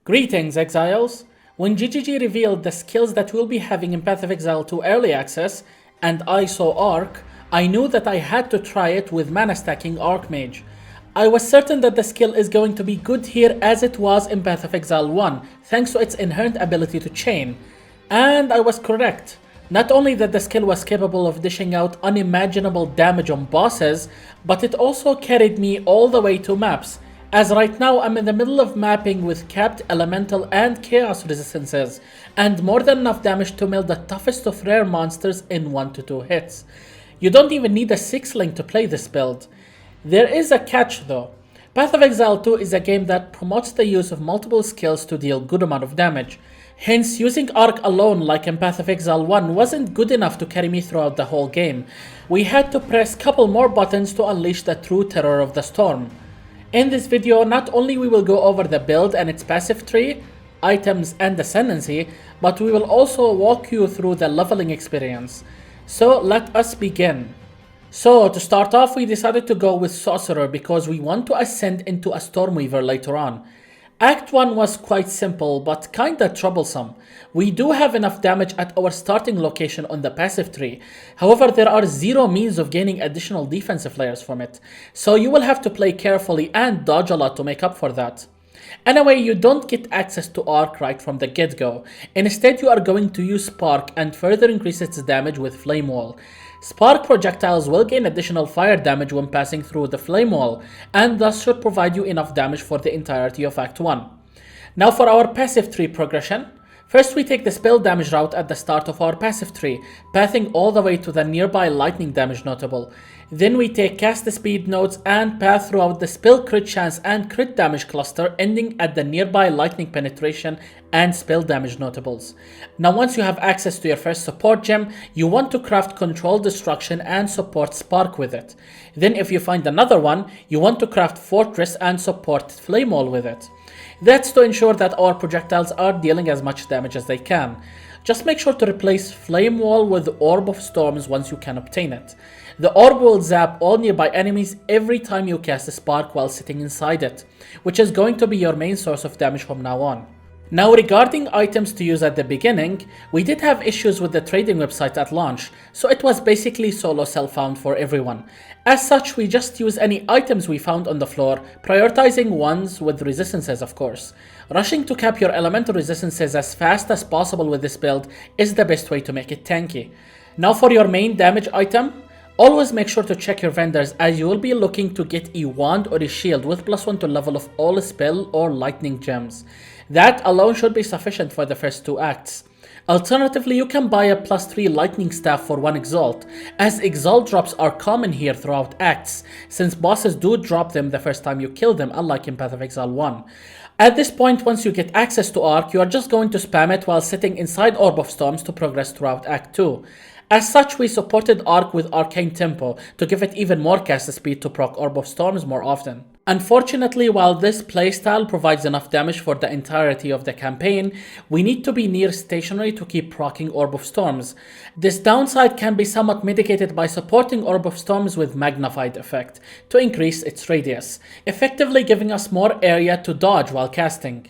Greetings, Exiles! When GGG revealed the skills that we'll be having in Path of Exile to early access, and I saw Arc, I knew that I had to try it with mana stacking Archmage. I was certain that the skill is going to be good here as it was in Path of Exile 1, thanks to its inherent ability to chain. And I was correct. Not only that the skill was capable of dishing out unimaginable damage on bosses, but it also carried me all the way to maps, as right now I'm in the middle of mapping with capped elemental and chaos resistances, and more than enough damage to mill the toughest of rare monsters in 1 to 2 hits. You don't even need a 6 link to play this build. There is a catch though. Path of Exile 2 is a game that promotes the use of multiple skills to deal good amount of damage. Hence, using Arc alone like in Path of Exile 1 wasn't good enough to carry me throughout the whole game. We had to press couple more buttons to unleash the true terror of the storm. In this video, not only we will go over the build and its passive tree, items and Ascendancy, but we will also walk you through the leveling experience. So let us begin. So to start off, we decided to go with Sorcerer because we want to ascend into a Stormweaver later on. Act 1 was quite simple but kinda troublesome. We do have enough damage at our starting location on the passive tree. However, there are zero means of gaining additional defensive layers from it. So you will have to play carefully and dodge a lot to make up for that. Anyway, you don't get access to Arc right from the get-go. Instead, you are going to use Spark and further increase its damage with Flame Wall. Spark projectiles will gain additional fire damage when passing through the flame wall, and thus should provide you enough damage for the entirety of Act 1. Now for our passive tree progression. First we take the spell damage route at the start of our passive tree, pathing all the way to the nearby lightning damage notable. Then we take cast speed nodes and path throughout the spell crit chance and crit damage cluster, ending at the nearby lightning penetration and spell damage notables. Now once you have access to your first support gem, you want to craft control destruction and support spark with it. Then if you find another one, you want to craft fortress and support flame wall with it. That's to ensure that our projectiles are dealing as much damage as they can. Just make sure to replace Flame Wall with the Orb of Storms once you can obtain it. The orb will zap all nearby enemies every time you cast a spark while sitting inside it, which is going to be your main source of damage from now on. Now regarding items to use at the beginning, we did have issues with the trading website at launch, so it was basically solo sell found for everyone. As such, we just use any items we found on the floor, prioritizing ones with resistances of course. Rushing to cap your elemental resistances as fast as possible with this build is the best way to make it tanky. Now for your main damage item, always make sure to check your vendors as you will be looking to get a wand or a shield with +1 to level of all spell or lightning gems. That alone should be sufficient for the first 2 acts. Alternatively, you can buy a +3 lightning staff for 1 exalt, as exalt drops are common here throughout acts, since bosses do drop them the first time you kill them, unlike in Path of Exile 1. At this point, once you get access to Arc, you are just going to spam it while sitting inside Orb of Storms to progress throughout Act 2. As such, we supported Arc with Arcane Tempo to give it even more cast speed to proc Orb of Storms more often. Unfortunately, while this playstyle provides enough damage for the entirety of the campaign, we need to be near stationary to keep proccing Orb of Storms. This downside can be somewhat mitigated by supporting Orb of Storms with Magnified effect to increase its radius, effectively giving us more area to dodge while casting.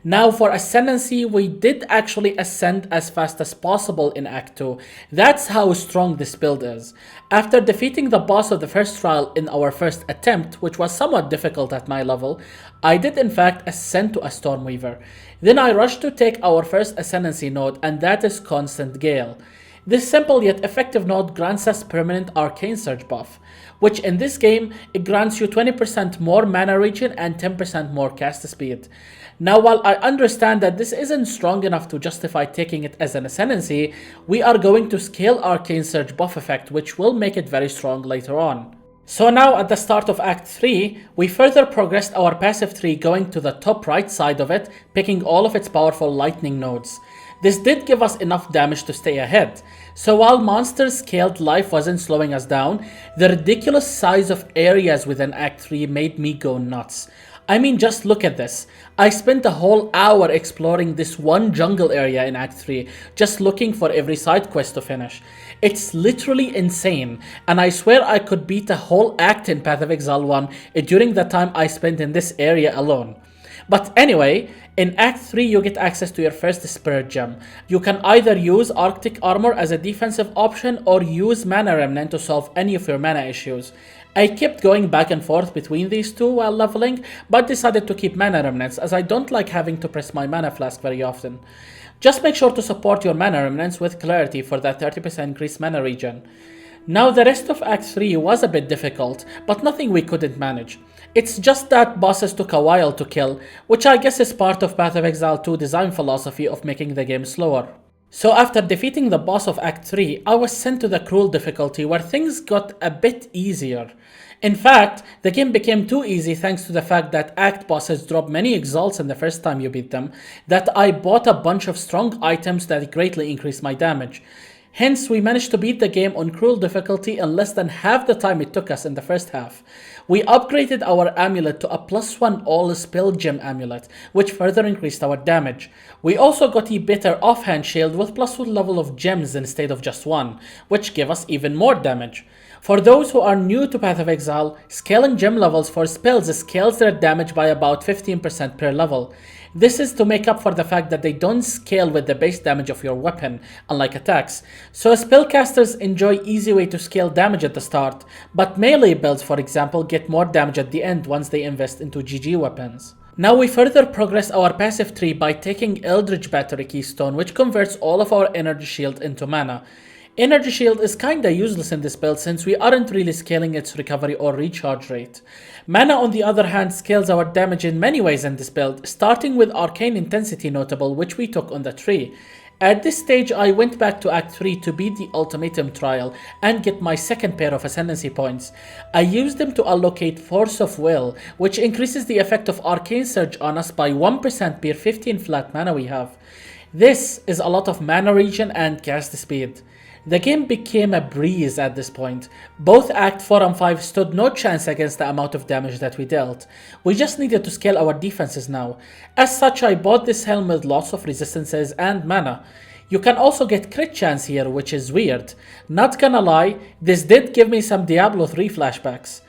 Now for Ascendancy, we did actually ascend as fast as possible in Act 2. That's how strong this build is. After defeating the boss of the first trial in our first attempt, which was somewhat difficult at my level, I did in fact ascend to a Stormweaver. Then I rushed to take our first Ascendancy node, and that is Constant Gale. This simple yet effective node grants us permanent Arcane Surge buff, which in this game, it grants you 20% more mana regen and 10% more cast speed. Now while I understand that this isn't strong enough to justify taking it as an Ascendancy, we are going to scale Arcane Surge buff effect, which will make it very strong later on. So now at the start of Act 3, we further progressed our passive tree, going to the top right side of it, picking all of its powerful lightning nodes. This did give us enough damage to stay ahead. So while monsters scaled life wasn't slowing us down, the ridiculous size of areas within Act 3 made me go nuts. I mean, just look at this. I spent a whole hour exploring this one jungle area in Act 3, just looking for every side quest to finish. It's literally insane, and I swear I could beat a whole act in Path of Exile 1 during the time I spent in this area alone. But anyway, in Act 3 you get access to your first Spirit Gem. You can either use Arctic Armor as a defensive option or use Mana Remnant to solve any of your mana issues. I kept going back and forth between these two while leveling, but decided to keep Mana Remnants as I don't like having to press my Mana Flask very often. Just make sure to support your Mana Remnants with Clarity for that 30% increased mana regen. Now the rest of Act 3 was a bit difficult, but nothing we couldn't manage. It's just that bosses took a while to kill, which I guess is part of Path of Exile 2 design philosophy of making the game slower. So after defeating the boss of Act 3, I was sent to the Cruel difficulty where things got a bit easier. In fact, the game became too easy thanks to the fact that Act bosses drop many exalts in the first time you beat them, that I bought a bunch of strong items that greatly increased my damage. Hence, we managed to beat the game on Cruel difficulty in less than half the time it took us in the first half. We upgraded our amulet to a +1 all spell gem amulet, which further increased our damage. We also got a better offhand shield with +1 level of gems instead of just 1, which gave us even more damage. For those who are new to Path of Exile, scaling gem levels for spells scales their damage by about 15% per level. This is to make up for the fact that they don't scale with the base damage of your weapon, unlike attacks. So spellcasters enjoy easy way to scale damage at the start, but melee builds, for example, get more damage at the end once they invest into GG weapons. Now we further progress our passive tree by taking Eldritch Battery Keystone, which converts all of our energy shield into mana. Energy Shield is kinda useless in this build since we aren't really scaling its recovery or recharge rate. Mana on the other hand scales our damage in many ways in this build, starting with Arcane Intensity Notable, which we took on the tree. At this stage I went back to Act 3 to beat the Ultimatum Trial and get my second pair of Ascendancy points. I used them to allocate Force of Will, which increases the effect of Arcane Surge on us by 1% per 15 flat mana we have. This is a lot of mana regen and cast speed. The game became a breeze at this point. Both Act 4 and 5 stood no chance against the amount of damage that we dealt. We just needed to scale our defenses now. As such, I bought this helm with lots of resistances and mana. You can also get crit chance here, which is weird. Not gonna lie, this did give me some Diablo 3 flashbacks.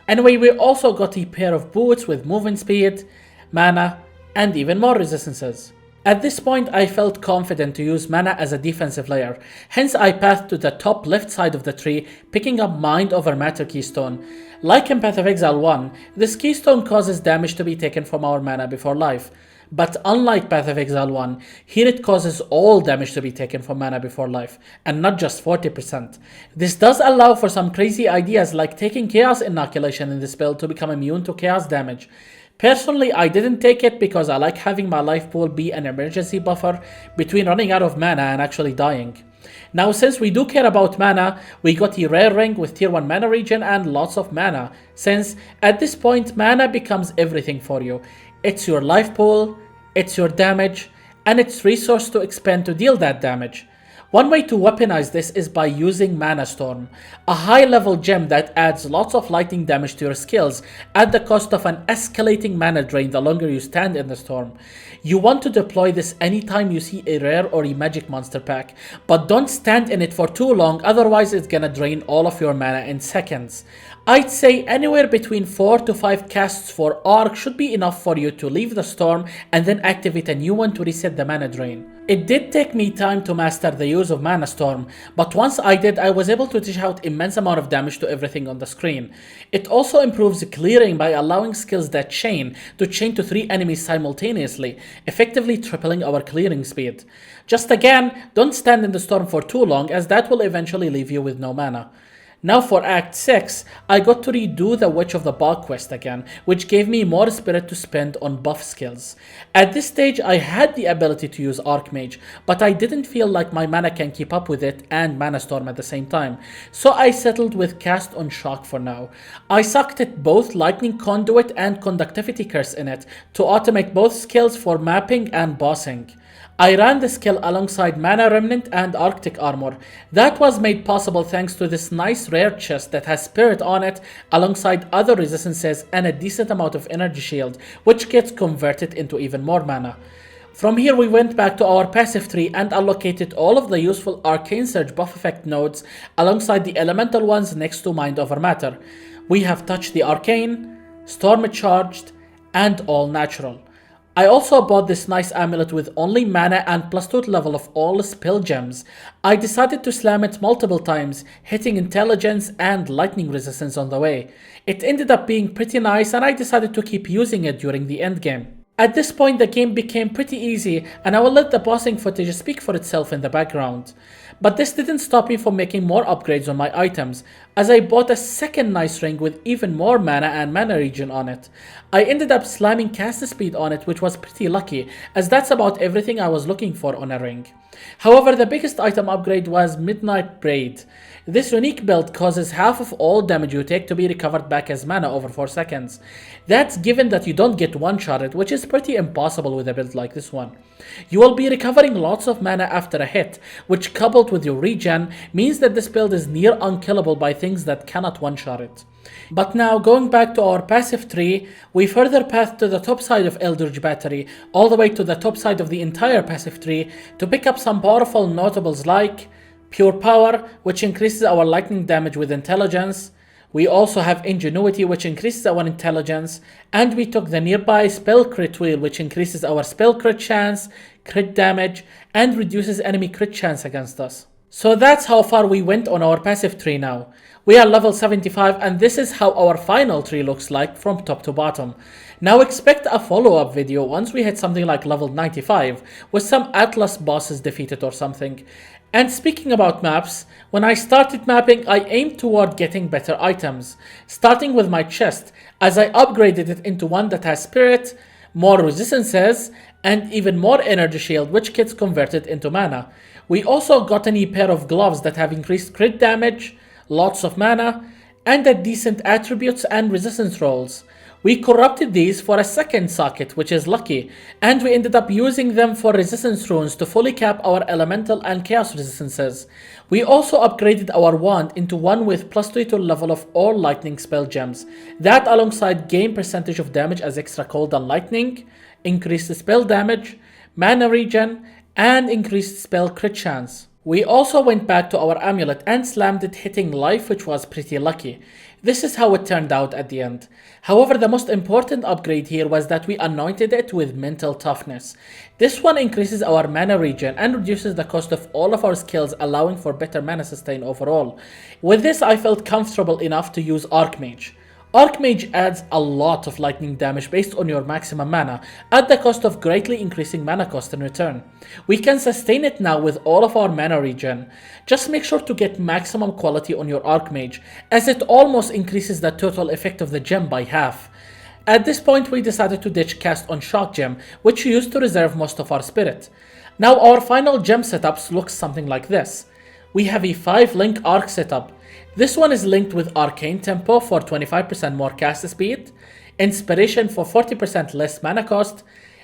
Anyway, we also got a pair of boots with movement speed, mana, and even more resistances. At this point, I felt confident to use mana as a defensive layer, hence I pathed to the top left side of the tree, picking up Mind Over Matter Keystone. Like in Path of Exile 1, this keystone causes damage to be taken from our mana before life. But unlike Path of Exile 1, here it causes all damage to be taken from mana before life, and not just 40%. This does allow for some crazy ideas like taking Chaos Inoculation in this build to become immune to Chaos damage. Personally, I didn't take it because I like having my life pool be an emergency buffer between running out of mana and actually dying. Now since we do care about mana, we got a rare ring with tier 1 mana regen and lots of mana, since at this point mana becomes everything for you. It's your life pool, it's your damage, and it's resource to expend to deal that damage. One way to weaponize this is by using Mana Storm, a high level gem that adds lots of lightning damage to your skills at the cost of an escalating mana drain the longer you stand in the storm. You want to deploy this anytime you see a rare or a magic monster pack, but don't stand in it for too long, otherwise it's gonna drain all of your mana in seconds. I'd say anywhere between 4 to 5 casts for Arc should be enough for you to leave the storm and then activate a new one to reset the mana drain. It did take me time to master the use of Mana Storm, but once I did, I was able to dish out immense amount of damage to everything on the screen. It also improves clearing by allowing skills that chain to chain to 3 enemies simultaneously, effectively tripling our clearing speed. Just again, don't stand in the storm for too long as that will eventually leave you with no mana. Now for Act 6, I got to redo the Witch of the Bog quest again, which gave me more spirit to spend on buff skills. At this stage I had the ability to use Archmage, but I didn't feel like my mana can keep up with it and Mana Storm at the same time, so I settled with Cast on Shock for now. I sucked both Lightning Conduit and Conductivity Curse in it to automate both skills for mapping and bossing. I ran the skill alongside Mana Remnant and Arctic Armor. That was made possible thanks to this nice rare chest that has Spirit on it alongside other resistances and a decent amount of energy shield, which gets converted into even more mana. From here we went back to our passive tree and allocated all of the useful Arcane Surge buff effect nodes alongside the elemental ones next to Mind Over Matter. We have touched the Arcane, Storm Charged, and All Natural. I also bought this nice amulet with only mana and +2 level of all spell gems. I decided to slam it multiple times, hitting intelligence and lightning resistance on the way. It ended up being pretty nice and I decided to keep using it during the endgame. At this point the game became pretty easy and I will let the bossing footage speak for itself in the background. But this didn't stop me from making more upgrades on my items, as I bought a second nice ring with even more mana and mana regen on it. I ended up slamming cast speed on it, which was pretty lucky, as that's about everything I was looking for on a ring. However, the biggest item upgrade was Midnight Braid. This unique build causes half of all damage you take to be recovered back as mana over 4 seconds. That's given that you don't get one-shotted, which is pretty impossible with a build like this one. You will be recovering lots of mana after a hit, which coupled with your regen means that this build is near unkillable by things that cannot one-shot it. But now, going back to our passive tree, we further path to the top side of Eldritch Battery, all the way to the top side of the entire passive tree, to pick up some powerful notables like Pure Power, which increases our lightning damage with intelligence. We also have Ingenuity, which increases our intelligence, and we took the nearby Spell Crit Wheel, which increases our spell crit chance, crit damage, and reduces enemy crit chance against us. So that's how far we went on our passive tree now. We are level 75 and this is how our final tree looks like from top to bottom. Now expect a follow-up video once we hit something like level 95 with some Atlas bosses defeated or something. And speaking about maps, when I started mapping I aimed toward getting better items, starting with my chest as I upgraded it into one that has spirit, more resistances, and even more energy shield, which gets converted into mana. We also got a new pair of gloves that have increased crit damage, lots of mana, and a decent attributes and resistance rolls. We corrupted these for a second socket, which is lucky, and we ended up using them for resistance runes to fully cap our elemental and chaos resistances. We also upgraded our wand into one with +2 to level of all lightning spell gems. That alongside gain percentage of damage as extra cold and lightning, increased spell damage, mana regen, and increased spell crit chance. We also went back to our amulet and slammed it, hitting life, which was pretty lucky. This is how it turned out at the end. However, the most important upgrade here was that we anointed it with mental toughness. This one increases our mana regen and reduces the cost of all of our skills, allowing for better mana sustain overall. With this I felt comfortable enough to use Archmage. Archmage adds a lot of lightning damage based on your maximum mana, at the cost of greatly increasing mana cost in return. We can sustain it now with all of our mana regen. Just make sure to get maximum quality on your Archmage, as it almost increases the total effect of the gem by half. At this point we decided to ditch cast on Shock Gem, which we used to reserve most of our spirit. Now our final gem setups looks something like this. We have a 5-link arc setup. This one is linked with Arcane Tempo for 25% more cast speed, Inspiration for 40% less mana cost,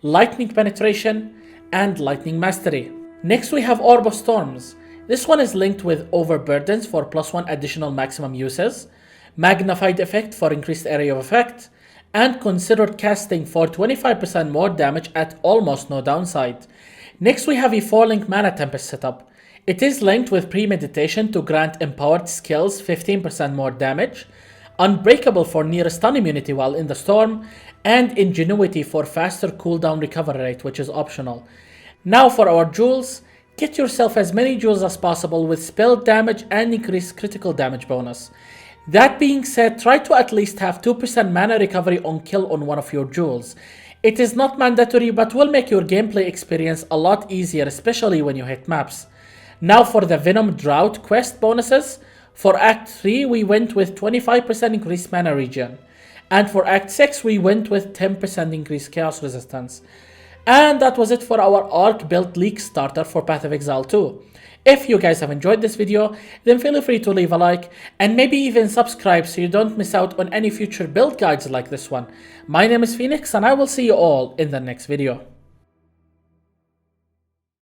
Lightning Penetration, and Lightning Mastery. Next we have Orb of Storms. This one is linked with Overburdens for +1 additional maximum uses, Magnified Effect for increased area of effect, and Considered Casting for 25% more damage at almost no downside. Next we have a 4-link Mana Tempest setup. It is linked with Premeditation to grant empowered skills 15% more damage, Unbreakable for near stun immunity while in the storm, and Ingenuity for faster cooldown recovery rate, which is optional. Now for our jewels, get yourself as many jewels as possible with spell damage and increased critical damage bonus. That being said, try to at least have 2% mana recovery on kill on one of your jewels. It is not mandatory but will make your gameplay experience a lot easier, especially when you hit maps. Now for the Venom Drought quest bonuses. For Act 3 we went with 25% increased mana regen. And for Act 6 we went with 10% increased chaos resistance. And that was it for our Arc build leak starter for Path of Exile 2. If you guys have enjoyed this video, then feel free to leave a like and maybe even subscribe so you don't miss out on any future build guides like this one. My name is Phoenix and I will see you all in the next video.